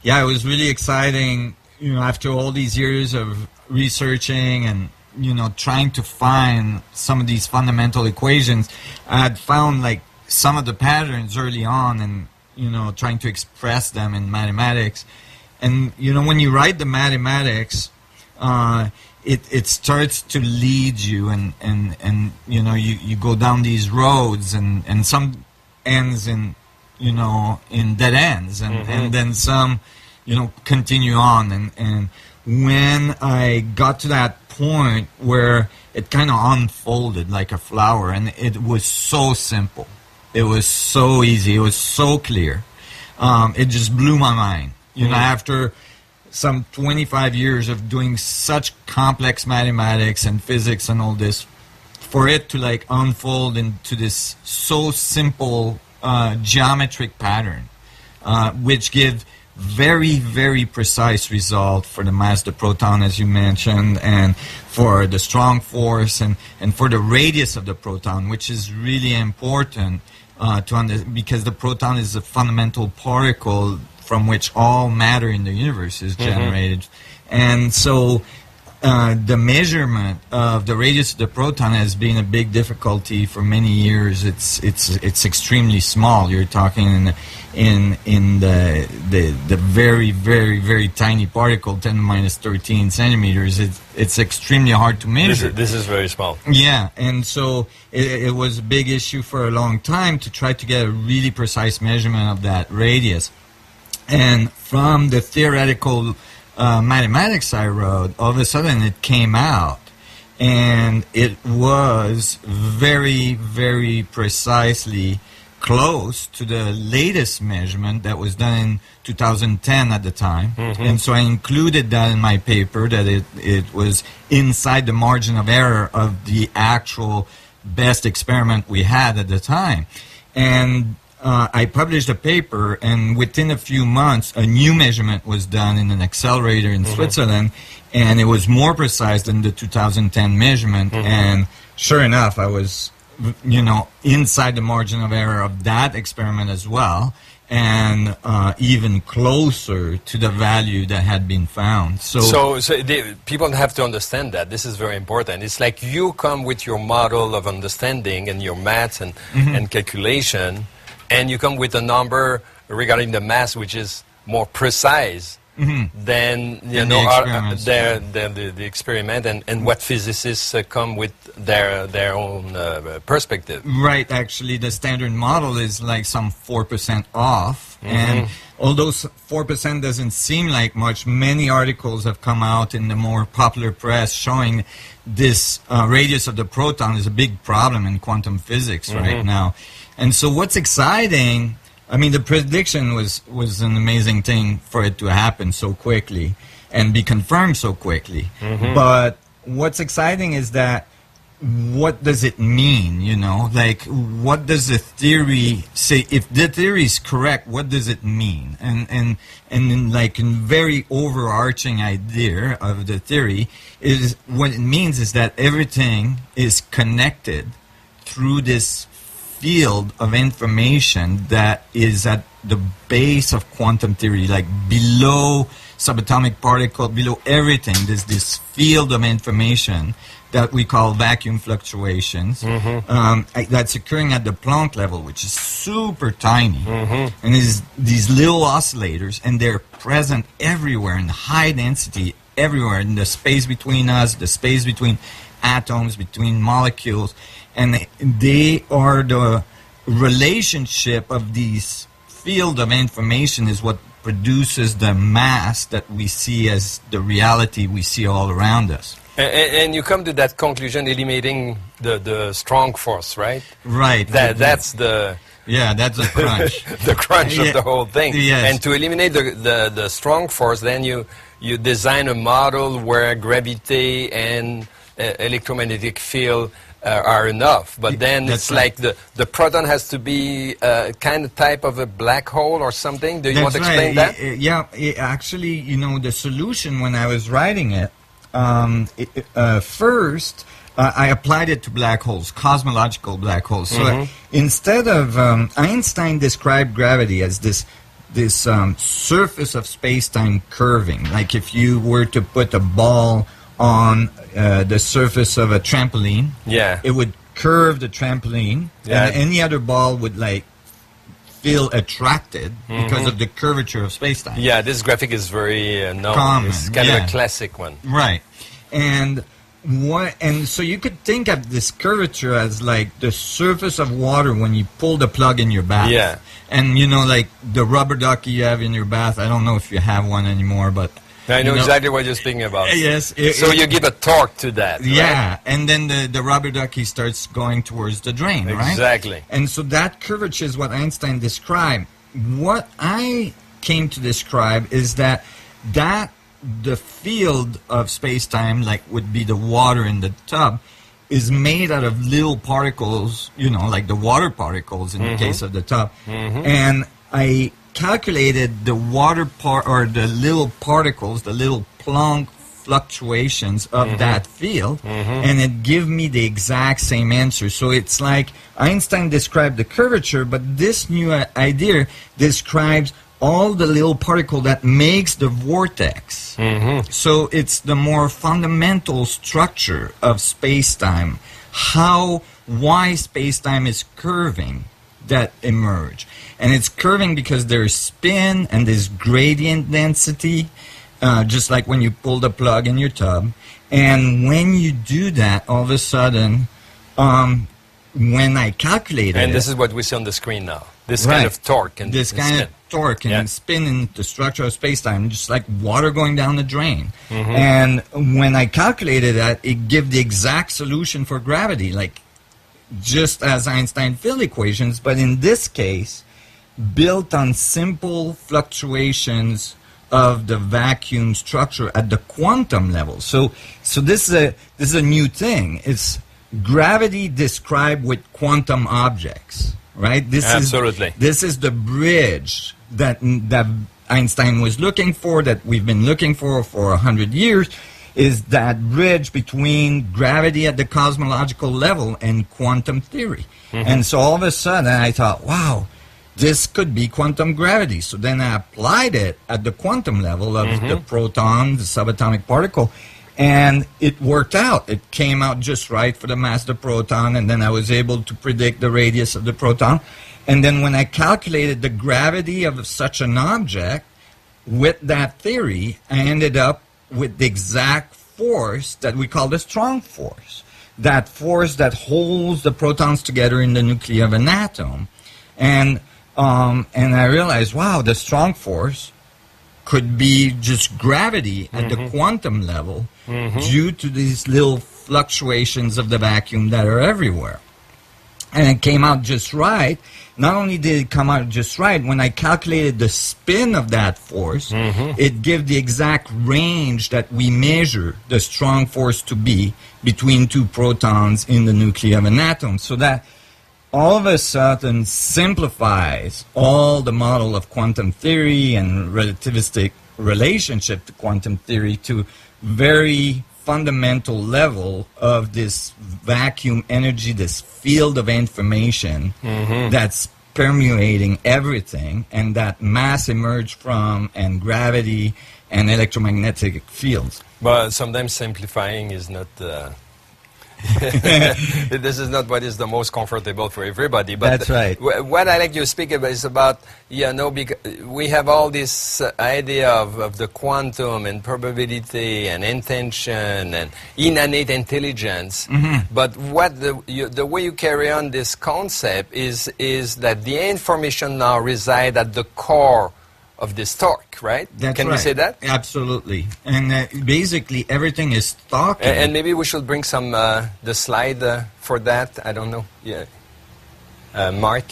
Yeah, it was really exciting. After all these years of researching and trying to find some of these fundamental equations, I had found like some of the patterns early on, and trying to express them in mathematics. And when you write the mathematics, it starts to lead you, and you go down these roads, and some ends in in dead ends, and then some continue on, and when I got to that point where it kind of unfolded like a flower, and it was so simple, it was so easy, it was so clear, it just blew my mind. After some 25 years of doing such complex mathematics and physics and all this, for it to like unfold into this so simple geometric pattern, which give very, very precise result for the mass of the proton, as you mentioned, and for the strong force, and for the radius of the proton, which is really important because the proton is a fundamental particle from which all matter in the universe is generated. And so the measurement of the radius of the proton has been a big difficulty for many years. It's extremely small. You're talking in the very, very, very tiny particle, 10 to minus 13 centimeters. It's extremely hard to measure. This is very small. Yeah, and so it was a big issue for a long time to try to get a really precise measurement of that radius. And from the theoretical mathematics I wrote, all of a sudden it came out, and it was very, very precisely close to the latest measurement that was done in 2010 at the time. And so I included that in my paper, that it was inside the margin of error of the actual best experiment we had at the time. And I published a paper, and within a few months, a new measurement was done in an accelerator in Switzerland, and it was more precise than the 2010 measurement. And sure enough, I was, inside the margin of error of that experiment as well, and even closer to the value that had been found. So people have to understand that. This is very important. It's like you come with your model of understanding and your maths and calculation, and you come with a number regarding the mass which is more precise than the experiment, and what physicists come with their own perspective. Right. Actually, the standard model is like some 4% off, and although 4% doesn't seem like much, many articles have come out in the more popular press showing this radius of the proton is a big problem in quantum physics right now. And so what's exciting, I mean, the prediction was an amazing thing for it to happen so quickly and be confirmed so quickly. But what's exciting is that, what does it mean, Like, what does the theory say? If the theory is correct, what does it mean? And in like a very overarching idea of the theory is, what it means is that everything is connected through this field of information that is at the base of quantum theory, like below subatomic particle, below everything. There's this field of information that we call vacuum fluctuations, that's occurring at the Planck level, which is super tiny. And is these little oscillators, and they're present everywhere in high density, everywhere in the space between us, the space between atoms, between molecules. And they are the relationship of these field of information is what produces the mass that we see as the reality we see all around us. And you come to that conclusion eliminating the strong force, right? Right. That's the... Yeah, that's the crunch. The crunch of the whole thing. Yes. And to eliminate the strong force, then you design a model where gravity and electromagnetic field are enough, but then it's like the proton has to be kind of type of a black hole or something. Do you want to explain that? Yeah, actually, the solution when I was writing it, first I applied it to black holes, cosmological black holes. So instead of Einstein described gravity as this this surface of space-time curving. Like if you were to put a ball on the surface of a trampoline, it would curve the trampoline, and any other ball would like feel attracted because of the curvature of space-time. Yeah, this graphic is very known. Common. It's kind of a classic one. Right. And so you could think of this curvature as like the surface of water when you pull the plug in your bath. Yeah. And you know, like the rubber ducky you have in your bath, I don't know if you have one anymore, but I know exactly what you're speaking about. Yes. So you give a torque to that, right? Yeah, and then the rubber ducky starts going towards the drain, right? Exactly. And so that curvature is what Einstein described. What I came to describe is that the field of space-time, like would be the water in the tub, is made out of little particles, you know, like the water particles in the case of the tub. And I calculated the water or the little particles, the little Planck fluctuations of that field, and it gave me the exact same answer. So it's like Einstein described the curvature, but this new idea describes all the little particle that makes the vortex. So it's the more fundamental structure of space-time, why space-time is curving, that emerge. And it's curving because there's spin and there's gradient density, just like when you pull the plug in your tub. And when you do that, all of a sudden, when I calculated and it... this is what we see on the screen now. This kind of torque and this kind spin. of torque and spin in the structure of space-time, just like water going down the drain. And when I calculated that, it gave the exact solution for gravity, like just as Einstein field equations, but in this case, built on simple fluctuations of the vacuum structure at the quantum level. So this is a new thing. It's gravity described with quantum objects, right? Absolutely. This is the bridge that Einstein was looking for, that we've been looking for 100 years, is that bridge between gravity at the cosmological level and quantum theory. And so all of a sudden I thought, wow, this could be quantum gravity. So then I applied it at the quantum level of the proton, the subatomic particle, and it worked out. It came out just right for the mass of the proton, and then I was able to predict the radius of the proton. And then when I calculated the gravity of such an object with that theory, I ended up with the exact force that we call the strong force. That force that holds the protons together in the nuclei of an atom. And I realized, wow, the strong force could be just gravity at the quantum level due to these little fluctuations of the vacuum that are everywhere. And it came out just right. Not only did it come out just right, when I calculated the spin of that force, it gave the exact range that we measure the strong force to be between two protons in the nuclei of an atom. So that all of a sudden simplifies all the model of quantum theory and relativistic relationship to quantum theory to very fundamental level of this vacuum energy, this field of information that's permeating everything, and that mass emerged from, and gravity and electromagnetic fields. But sometimes simplifying is not... this is not what is the most comfortable for everybody. But that's right. What I like you speak about is about, we have all this idea of the quantum and probability and intention and innate intelligence. But what the way you carry on this concept is that the information now reside at the core of this torque, right? Can we say that? Absolutely. And basically everything is torque. And maybe we should bring some the slide for that. I don't know. Yeah, Mark.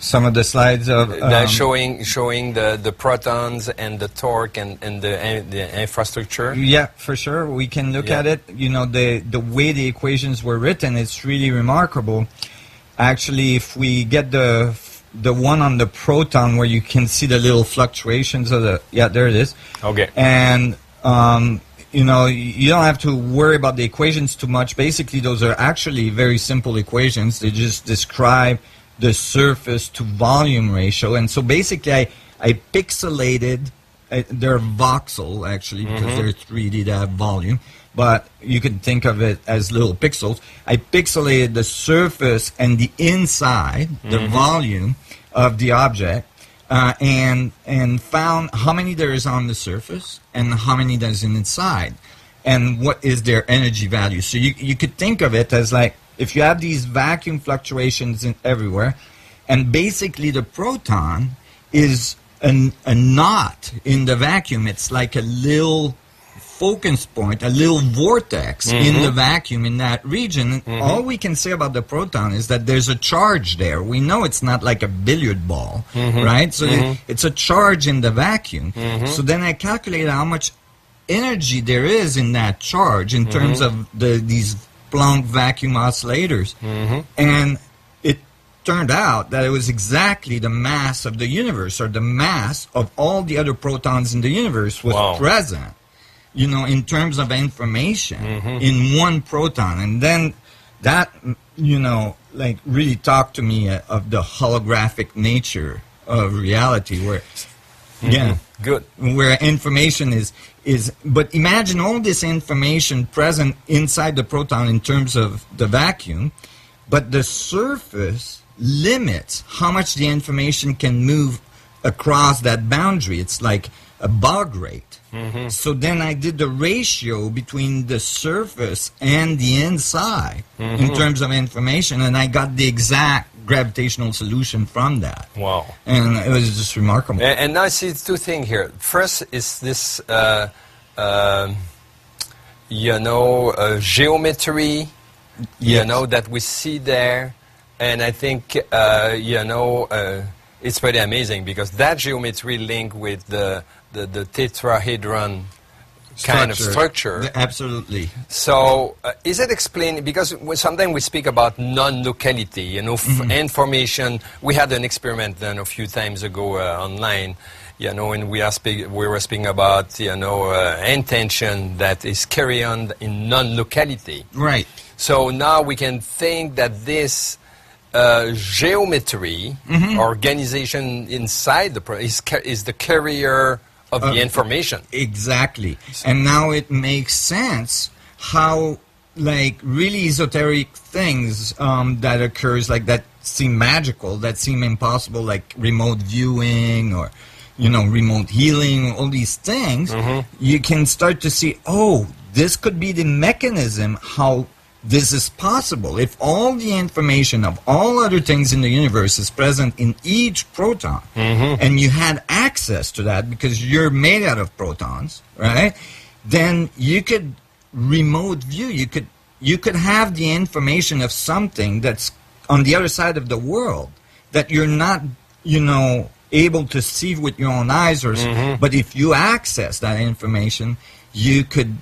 Some of the slides of showing the protons and the torque and the infrastructure. Yeah, for sure. We can look at it. You know, the way the equations were written, it's really remarkable. Actually, if we get the one on the proton where you can see the little fluctuations of the... Yeah, there it is. Okay. And, you know, you don't have to worry about the equations too much. Basically, those are actually very simple equations. They just describe the surface to volume ratio. And so basically I pixelated, they're voxel actually, because they're 3D, they have volume, but you can think of it as little pixels. I pixelated the surface and the inside, the volume of the object, and found how many there is on the surface and how many there's inside, and what is their energy value. So you could think of it as like, if you have these vacuum fluctuations everywhere, and basically the proton is a knot in the vacuum. It's like a little focus point, a little vortex in the vacuum in that region. All we can say about the proton is that there's a charge there. We know it's not like a billiard ball, right? So it's a charge in the vacuum. So then I calculated how much energy there is in that charge in terms of these Planck vacuum oscillators. And it turned out that it was exactly the mass of the universe, or the mass of all the other protons in the universe was present, you know, in terms of information in one proton. And then that, you know, like really talked to me of the holographic nature of reality, where good, where information is but imagine all this information present inside the proton in terms of the vacuum, but the surface limits how much the information can move across that boundary. It's like a bug rate. So then I did the ratio between the surface and the inside in terms of information, and I got the exact gravitational solution from that. Wow. And it was just remarkable. And now I see two things here. First is this, you know, geometry, you know, that we see there. And I think, you know, it's pretty amazing, because that geometry linked with the tetrahedron kind of structure. Absolutely. So is it explained, because sometimes we speak about non-locality, you know, information. We had an experiment done a few times ago online, you know, and we were speaking about, you know, intention that is carried on in non-locality. Right. So now we can think that this geometry, organization inside the is the carrier of the information. Exactly. And now it makes sense how, like, really esoteric things that occurs, like, that seem magical, that seem impossible, like remote viewing or, you know, remote healing, all these things, you can start to see, oh, this could be the mechanism how this is possible. If all the information of all other things in the universe is present in each proton, and you had access to that because you're made out of protons, right? Then you could remote view. You could have the information of something that's on the other side of the world that you're not, you know, able to see with your own eyes, or but if you access that information, you could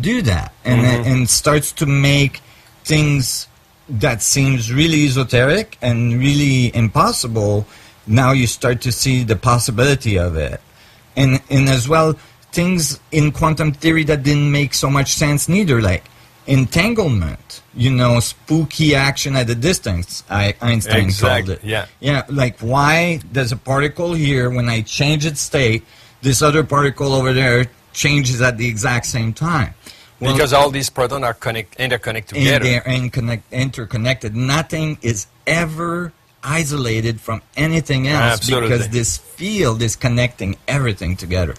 do that, and and starts to make things that seems really esoteric and really impossible. Now you start to see the possibility of it, and as well things in quantum theory that didn't make so much sense neither, like entanglement, you know, spooky action at a distance. Einstein called it. Yeah, like why does a particle here, when I change its state, this other particle over there changes at the exact same time? Well, because all these protons are interconnected together. And they're interconnected. Nothing is ever isolated from anything else. Absolutely. Because this field is connecting everything together.